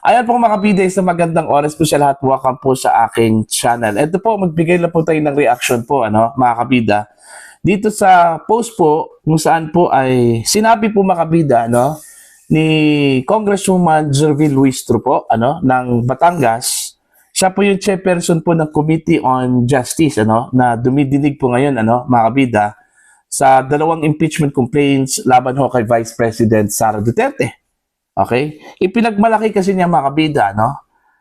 Ayan po mga kabida, sa magandang oras po sa lahat. Welcome po sa aking channel. Ito po, magbigay lang po tayo ng reaction po, mga kabida. Dito sa post po, kung saan po ay sinabi po mga kabida, ni Congresswoman Jervin Luistro po, ng Batangas. Siya po yung chairperson po ng Committee on Justice, na dumidinig po ngayon, mga kabida, sa dalawang impeachment complaints laban ho kay Vice President Sara Duterte. Okay? Ipinagmalaki kasi niya mga kabida,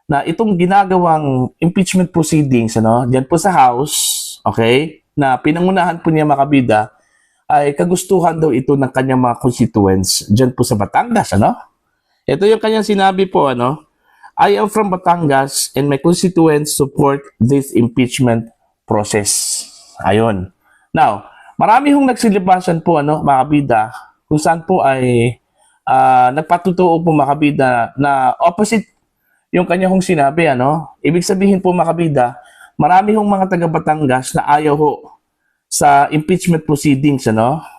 na itong ginagawang impeachment proceedings, diyan po sa House, okay, na pinangunahan po niya mga kabida, ay kagustuhan daw ito ng kanyang mga constituents diyan po sa Batangas, Ito yung kanyang sinabi po, I am from Batangas and my constituents support this impeachment process. Ayun. Now, marami hong nagsilibasan po, mga kabida, kung saan po ay nagpatutuo po mga kabida na opposite yung kanya hong sinabi, Ibig sabihin po mga kabida, marami hong mga taga Batangas na ayaw ho sa impeachment proceedings,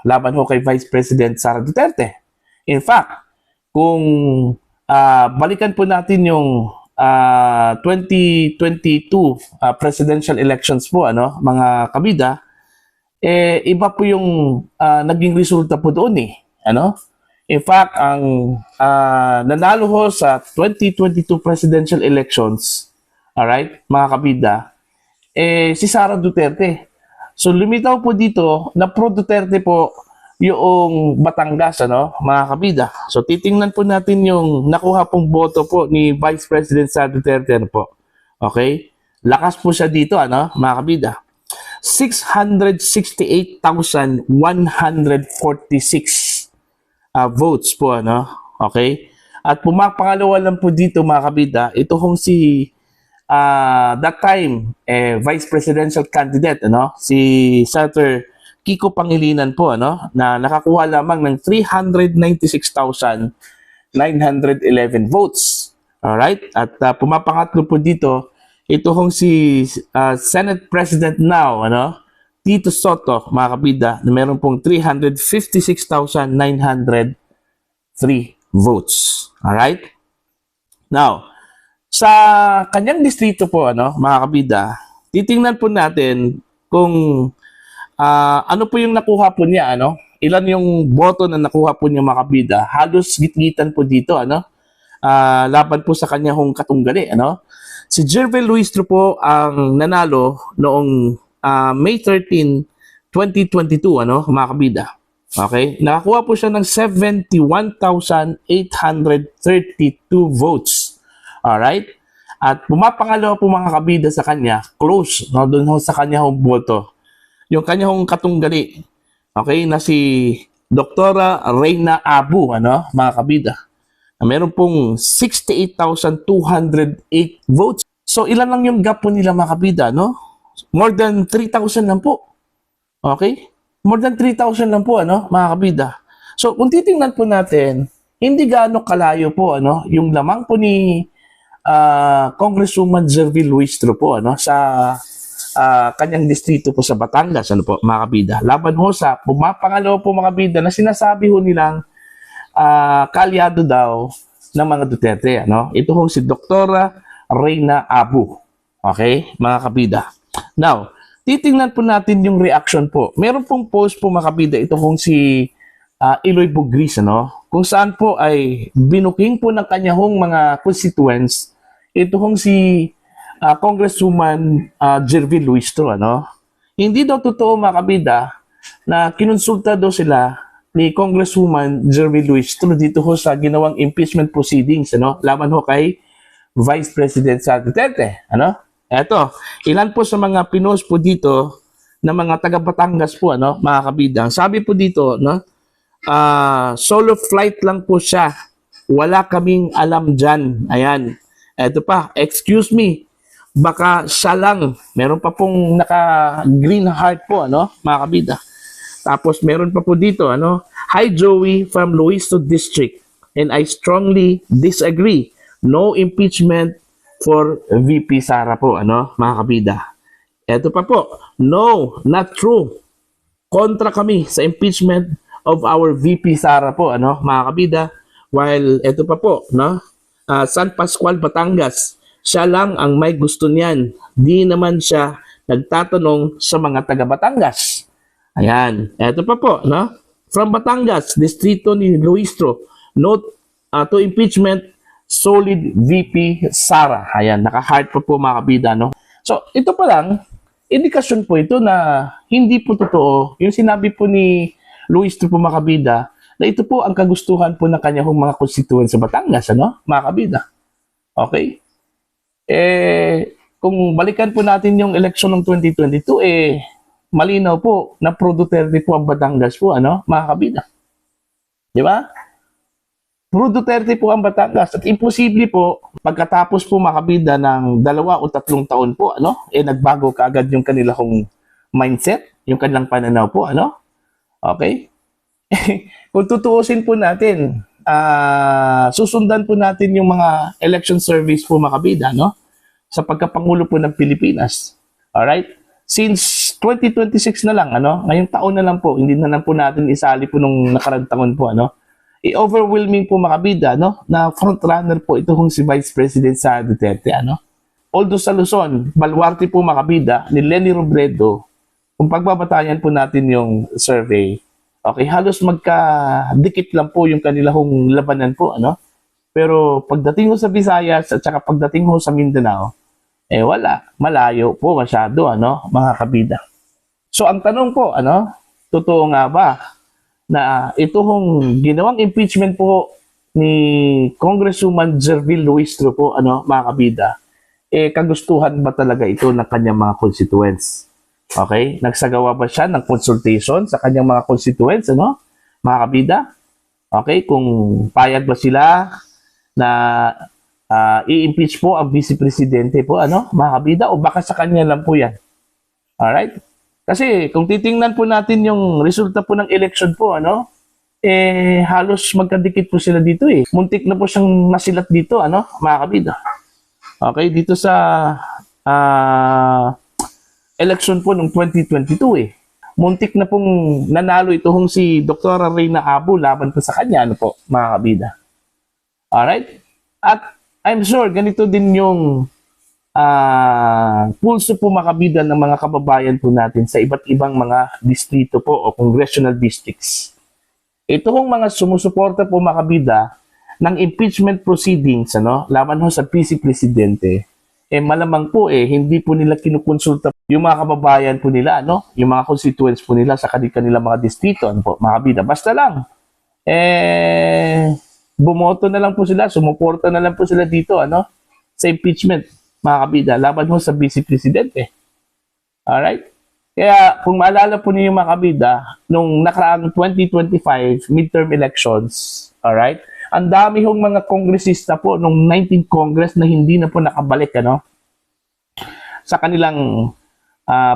laban ho kay Vice President Sara Duterte. In fact, kung balikan po natin yung 2022 presidential elections po, mga kabida, iba po yung naging resulta po doon In fact, ang nanalo ho sa 2022 presidential elections, alright, mga kabida, si Sara Duterte. So lumitaw po dito na pro Duterte po yung Batangas, mga kabida. So titingnan po natin yung nakuha pong boto po ni Vice President Sara Duterte, po. Okay? Lakas po siya dito, mga kabida. 668,146 votes po, Okay? At pumapangalawa lang po dito mga kabida, ito hong si that time vice presidential candidate, si Senator Kiko Pangilinan po, na nakakuha lamang ng 396,911 votes. Alright? At pumapangatlo po dito, ito hong si Senate President now, Tito Soto, mga kabida, na meron pong 356,903 votes. Alright? Now, sa kanyang distrito po, mga kabida, titingnan po natin kung ano po yung nakuha po niya, Ilan yung boto na nakuha po niya, mga kabida. Halos gitgitan po dito, laban po sa kanyang katunggali, Si Jervin Luistro po ang nanalo noong May 13, 2022, mga kabida. Okay? Nakakuha po siya ng 71,832 votes. Alright? At pumapangalawa po mga kabida sa kanya, close, doon sa kanya hong boto. Yung kanya hong katunggali, okay, na si Doktora Reyna Abu, mga kabida. Na meron pong 68,208 votes. So, ilan lang yung gap po nila mga kabida, More than 3,000 lang po. Okay? More than 3,000 lang po, mga kabida. So, kung titingnan po natin, hindi gaano kalayo po, yung lamang po ni Congresswoman Jervin Luistro po, sa kanyang distrito po sa Batangas, mga kabida. Laban ho sa pumapangalawa po mga kabida na sinasabi ho nilang kalyado daw ng mga Duterte, Ito ho si Doktora Reyna Abu. Okay, mga kabida. Now, titingnan po natin yung reaction po. Meron pong post po mga kabida, ito kung si Eloy Bugris, kung saan po ay binuking po ng kanyang mga constituents, ito kung si Congresswoman Jervin Luistro, Hindi daw totoo mga kabida na kinonsulta daw sila ni Congresswoman Jervin Luistro dito ho sa ginawang impeachment proceedings, laban ho kay Vice President Sara Duterte, Eto, ilan po sa mga pinost po dito na mga taga Batangas po, mga kabida. Sabi po dito, solo flight lang po siya. Wala kaming alam dyan. Ayan. Eto pa, excuse me. Baka siya lang. Meron pa pong naka-green heart po, mga kabida. Tapos meron pa po dito, Hi Joey from Luistro District and I strongly disagree. No impeachment for VP Sara po, mga kabida. Ito pa po, no, not true. Kontra kami sa impeachment of our VP Sara po, mga kabida. While ito pa po, San Pascual, Batangas. Siya lang ang may gusto niyan. Di naman siya nagtatanong sa mga taga Batangas. Ayan. Ito pa po, no? From Batangas, distrito ni Luistro. Note to impeachment, solid VP Sara. Ayan, naka-heart pa po mga kabida, no? So, ito pa lang, indikasyon po ito na hindi po totoo. Yung sinabi po ni Luistro po mga kabida, na ito po ang kagustuhan po ng kanyang mga constituents sa Batangas, ano? Mga kabida. Okay? Kung balikan po natin yung election ng 2022, malinaw po na pro Duterte po ang Batangas po, ano? Mga kabida. Di ba? Pro Duterte po ang Batangas at imposible po pagkatapos po makabida ng 2 o 3 taon po, ano? Nagbago kaagad yung kanilang mindset, yung kanilang pananaw po, ano? Okay? Kung tutuusin po natin, susundan po natin yung mga election service po makabida, no? Sa pagkapangulo po ng Pilipinas. Alright? Since 2026 na lang, ano? Ngayong taon na lang po, hindi na lang po natin isali po nung nakarang taon po, ano? Overwhelming po makabida, no? Na frontrunner po ito kung si Vice President Sara Duterte, ano? Although sa Luzon, baluarte po makabida ni Leni Robredo, kung pagbabatayan po natin yung survey, okay, halos magkadikit lang po yung kanilang labanan po, ano? Pero pagdating mo sa Visayas at saka pagdating mo sa Mindanao, wala. Malayo po masyado, ano, mga kabida. So, ang tanong po, ano, totoo nga ba na itong ginawang impeachment po ni Congresswoman Jervil Luistro po, ano, mga kabida, kagustuhan ba talaga ito ng kanyang mga constituents? Okay? Nagsagawa ba siya ng consultation sa kanyang mga constituents, ano? Mga kabida? Okay? Kung payag ba sila na i-impeach po ang Vice Presidente po, ano? Mga kabida? O baka sa kanya lang po yan? Alright? Kasi kung titingnan po natin yung resulta po ng election po, ano? Halos magkadikit po sila dito, eh. Muntik na po siyang nasilat dito, ano? Mga kabida. Okay? Dito sa election po noong 2022 muntik na pong nanalo ito si Dr. Reyna Abu laban po sa kanya, ano po, mga kabida. Alright? At I'm sure ganito din yung pulso po makabida ng mga kababayan po natin sa iba't ibang mga distrito po o congressional districts. Ito kong mga sumusuporta po makabida ng impeachment proceedings, ano, laban ho sa PC Presidente, malamang po hindi po nila kinukonsulta yung mga kababayan po nila, no? Yung mga constituents po nila sa kanilang mga distrito, ano po, mga kabida. Basta lang, bumoto na lang po sila, sumuporta na lang po sila dito, ano? Sa impeachment, mga kabida, laban ho sa Vice Presidente. Alright? Kaya, kung maalala po niyo yung mga kabida, nung nakaraang 2025 midterm elections, alright? Ang dami hong mga kongresista po nung 19th Congress na hindi na po nakabalik, ano, sa kanilang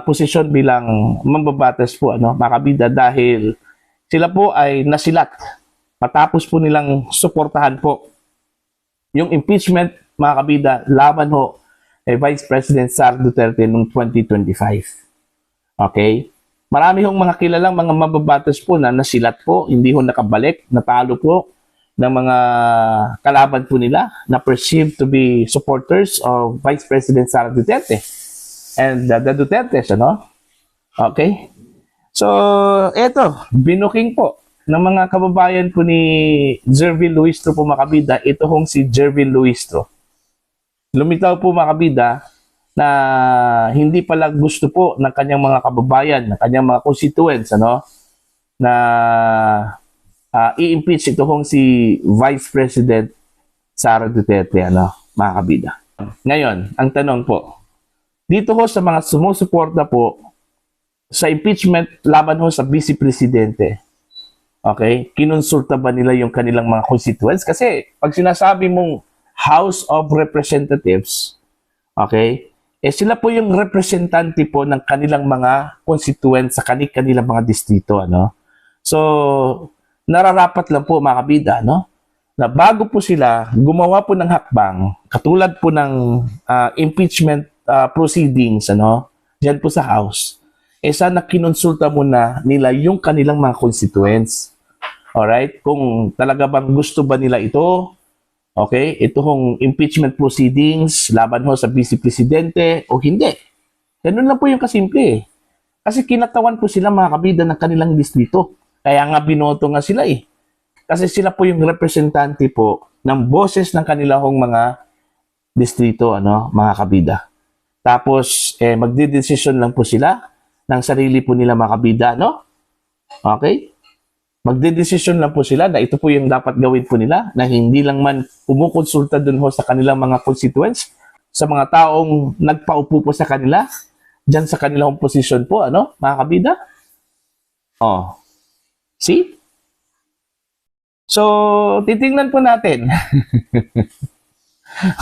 posisyon bilang mambabatas po, ano, makabida, dahil sila po ay nasilat matapos po nilang suportahan po yung impeachment, mga kabida, laban ho Vice President Sara Duterte noong 2025. Okay? Marami hong mga kilalang mga mambabatas po na nasilat po, hindi ho nakabalik, natalo po ng mga kalaban po nila na perceived to be supporters of Vice President Sara Duterte and the Dutertes, ano? Okay? So, eto, binuking po ng mga kababayan po ni Jervil Luistro po makabida, ito hong si Jervil Luistro. Lumitaw po makabida na hindi pala gusto po ng kanyang mga kababayan, ng kanyang mga constituents, ano? Na i-impeach ito kung si Vice President Sara Duterte, ano, mga kabida. Ngayon, ang tanong po, dito ho sa mga sumusuporta po sa impeachment laban ho sa Vice Presidente, okay, kinonsulta ba nila yung kanilang mga constituents? Kasi pag sinasabi mong House of Representatives, okay, sila po yung representante po ng kanilang mga constituents sa kanilang mga distrito, ano. So, nararapat lang po mga kabida, no? Na bago po sila gumawa po ng hakbang, katulad po ng impeachment proceedings, ano, diyan po sa House, sana kinonsulta muna nila yung kanilang mga constituents. Alright? Kung talaga bang gusto ba nila ito, Okay? Ito hong impeachment proceedings laban ho sa Vice Presidente o hindi. Ganun lang po yung kasimple eh. Kasi kinatawan po sila mga kabida ng kanilang distrito. Kaya nga binoto nga sila eh. Kasi sila po yung representante po ng boses ng kanilang mga distrito, mga kabida. Tapos, magdidesisyon lang po sila ng sarili po nila mga kabida, Okay? Magdedesisyon lang po sila na ito po yung dapat gawin po nila, na hindi lang man kumukonsulta dun ho sa kanilang mga constituents, sa mga taong nagpaupo po sa kanila, dyan sa kanilang posisyon po, mga kabida? Oh. See? So, titingnan po natin.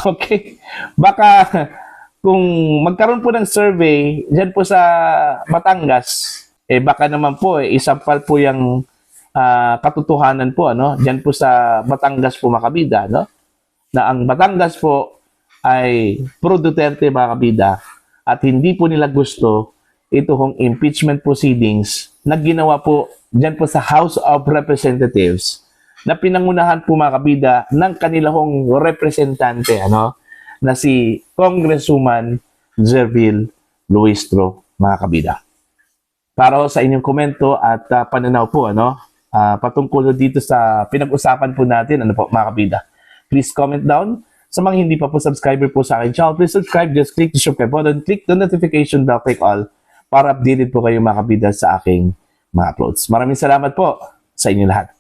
Okay? Baka kung magkaroon po ng survey dyan po sa Batangas, baka naman po, isampal po yung katotohanan po, dyan po sa Batangas po mga kabida, na ang Batangas po ay pro Duterte mga kabida at hindi po nila gusto ito hong impeachment proceedings na ginawa po dyan po sa House of Representatives na pinangunahan po mga kabida ng kanilang representante, na si Congresswoman Zerville Luistro, mga kabida. Para sa inyong komento at pananaw po, patungkol dito sa pinag-usapan po natin, mga kabida. Please comment down. Sa mga hindi pa po subscriber po sa akin channel, please subscribe. Just click the subscribe button, click the notification bell, click all para updated po kayo mga kabida sa aking mga uploads. Maraming salamat po sa inyo lahat.